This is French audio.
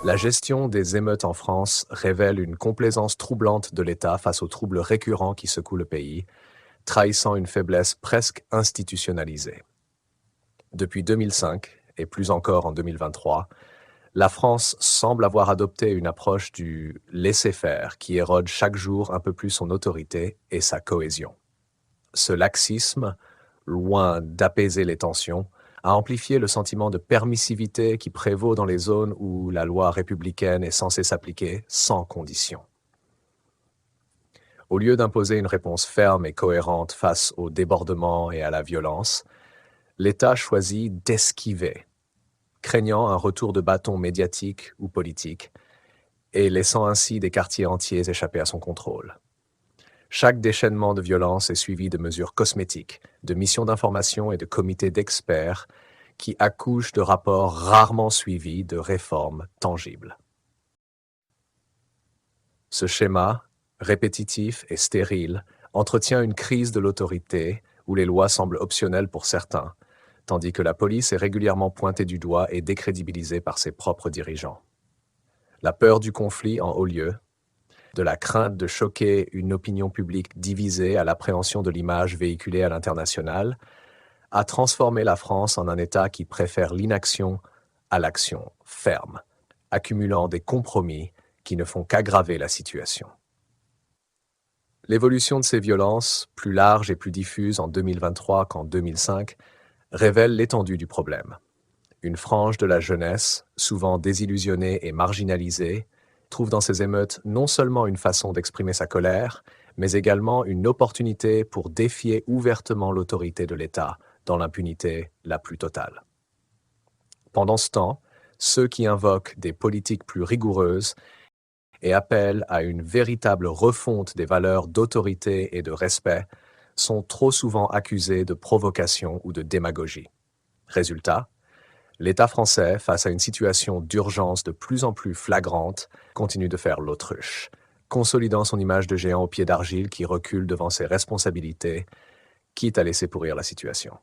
La gestion des émeutes en France révèle une complaisance troublante de l'État face aux troubles récurrents qui secouent le pays, trahissant une faiblesse presque institutionnalisée. Depuis 2005, et plus encore en 2023, la France semble avoir adopté une approche du laisser-faire qui érode chaque jour un peu plus son autorité et sa cohésion. Ce laxisme, loin d'apaiser les tensions, a amplifié le sentiment de permissivité qui prévaut dans les zones où la loi républicaine est censée s'appliquer sans condition. Au lieu d'imposer une réponse ferme et cohérente face aux débordements et à la violence, l'État choisit d'esquiver, craignant un retour de bâton médiatique ou politique, et laissant ainsi des quartiers entiers échapper à son contrôle. Chaque déchaînement de violence est suivi de mesures cosmétiques, de missions d'information et de comités d'experts qui accouchent de rapports rarement suivis de réformes tangibles. Ce schéma, répétitif et stérile, entretient une crise de l'autorité où les lois semblent optionnelles pour certains, tandis que la police est régulièrement pointée du doigt et décrédibilisée par ses propres dirigeants. La peur du conflit en haut lieu, de la crainte de choquer une opinion publique divisée à l'appréhension de l'image véhiculée à l'international, a transformé la France en un État qui préfère l'inaction à l'action ferme, accumulant des compromis qui ne font qu'aggraver la situation. L'évolution de ces violences, plus large et plus diffuse en 2023 qu'en 2005, révèle l'étendue du problème. Une frange de la jeunesse, souvent désillusionnée et marginalisée, trouve dans ces émeutes non seulement une façon d'exprimer sa colère, mais également une opportunité pour défier ouvertement l'autorité de l'État dans l'impunité la plus totale. Pendant ce temps, ceux qui invoquent des politiques plus rigoureuses et appellent à une véritable refonte des valeurs d'autorité et de respect sont trop souvent accusés de provocation ou de démagogie. Résultat, l'État français, face à une situation d'urgence de plus en plus flagrante, continue de faire l'autruche, consolidant son image de géant au pied d'argile qui recule devant ses responsabilités, quitte à laisser pourrir la situation.